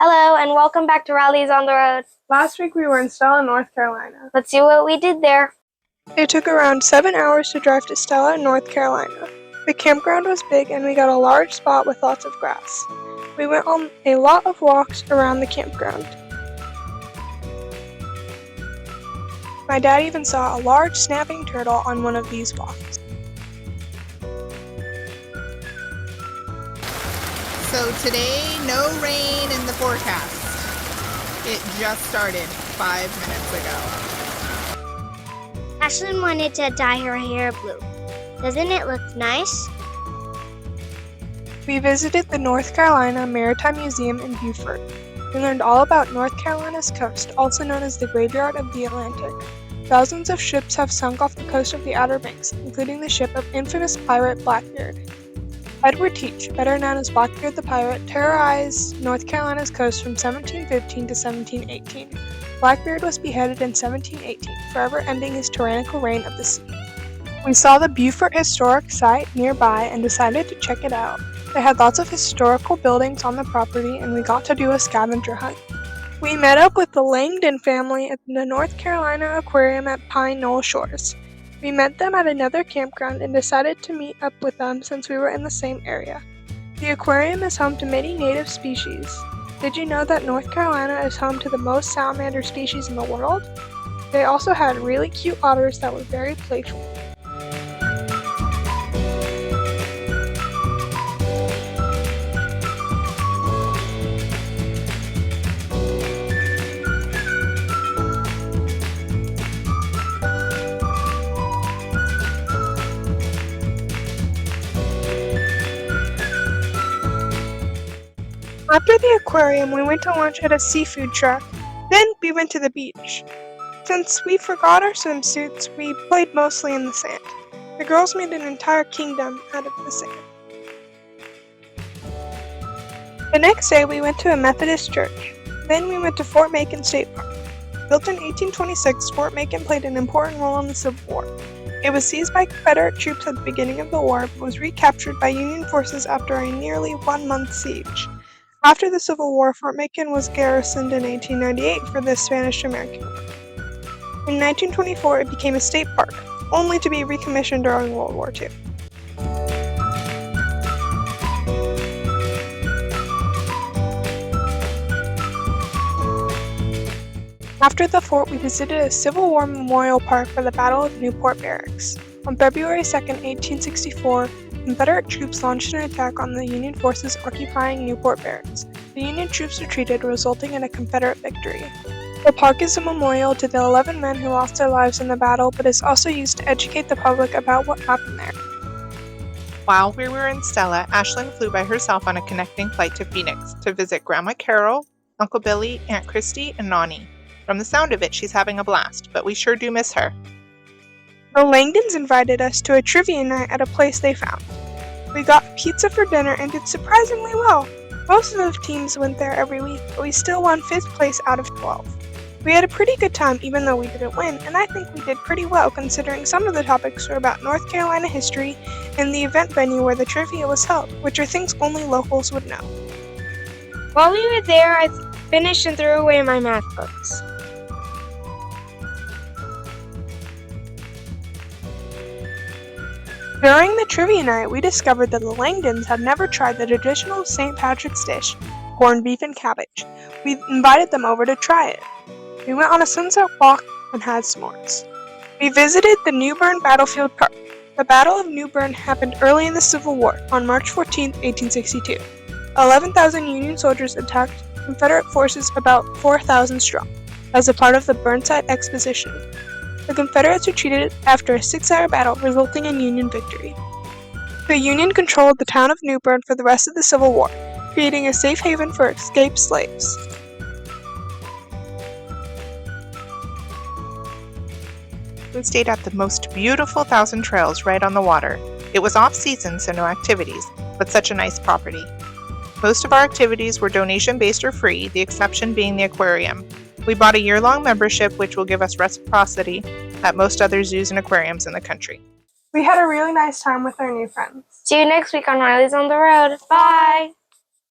Hello, and welcome back to Rallies on the Road. Last week we were in Stella, North Carolina. Let's see what we did there. It took around 7 hours to drive to Stella, North Carolina. The campground was big and we got a large spot with lots of grass. We went on a lot of walks around the campground. My dad even saw a large snapping turtle on one of these walks. So today, no rain in the forecast. It just started 5 minutes ago. Ashlyn wanted to dye her hair blue. Doesn't it look nice? We visited the North Carolina Maritime Museum in Beaufort. We learned all about North Carolina's coast, also known as the Graveyard of the Atlantic. Thousands of ships have sunk off the coast of the Outer Banks, including the ship of infamous pirate Blackbeard. Edward Teach, better known as Blackbeard the Pirate, terrorized North Carolina's coast from 1715 to 1718. Blackbeard was beheaded in 1718, forever ending his tyrannical reign of the sea. We saw the Beaufort Historic Site nearby and decided to check it out. They had lots of historical buildings on the property and we got to do a scavenger hunt. We met up with the Langdon family at the North Carolina Aquarium at Pine Knoll Shores. We met them at another campground and decided to meet up with them since we were in the same area. The aquarium is home to many native species. Did you know that North Carolina is home to the most salamander species in the world? They also had really cute otters that were very playful. After the aquarium, we went to lunch at a seafood truck. Then we went to the beach. Since we forgot our swimsuits, we played mostly in the sand. The girls made an entire kingdom out of the sand. The next day, we went to a Methodist church. Then we went to Fort Macon State Park. Built in 1826, Fort Macon played an important role in the Civil War. It was seized by Confederate troops at the beginning of the war, but was recaptured by Union forces after a nearly 1-month siege. After the Civil War, Fort Macon was garrisoned in 1898 for the Spanish-American War. In 1924, it became a state park, only to be recommissioned during World War II. After the fort, we visited a Civil War memorial park for the Battle of Newport Barracks. On February 2, 1864, Confederate troops launched an attack on the Union forces occupying Newport Barracks. The Union troops retreated, resulting in a Confederate victory. The park is a memorial to the 11 men who lost their lives in the battle, but is also used to educate the public about what happened there. While we were in Stella, Ashlyn flew by herself on a connecting flight to Phoenix to visit Grandma Carol, Uncle Billy, Aunt Christy, and Nani. From the sound of it, she's having a blast, but we sure do miss her. The Langdons invited us to a trivia night at a place they found. We got pizza for dinner and did surprisingly well. Most of the teams went there every week, but we still won 5th place out of 12. We had a pretty good time even though we didn't win, and I think we did pretty well considering some of the topics were about North Carolina history and the event venue where the trivia was held, which are things only locals would know. While we were there, I finished and threw away my math books. During the trivia night, we discovered that the Langdons had never tried the traditional St. Patrick's dish, corned beef and cabbage. We invited them over to try it. We went on a sunset walk and had s'mores. We visited the New Bern Battlefield Park. The Battle of New Bern happened early in the Civil War, on March 14, 1862. 11,000 Union soldiers attacked Confederate forces about 4,000 strong, as a part of the Burnside Exposition. The Confederates retreated after a 6-hour battle, resulting in Union victory. The Union controlled the town of New Bern for the rest of the Civil War, creating a safe haven for escaped slaves. We stayed at the most beautiful Thousand Trails right on the water. It was off-season, so no activities, but such a nice property. Most of our activities were donation-based or free, the exception being the aquarium. We bought a year-long membership which will give us reciprocity at most other zoos and aquariums in the country. We had a really nice time with our new friends. See you next week on Riley's on the Road. Bye!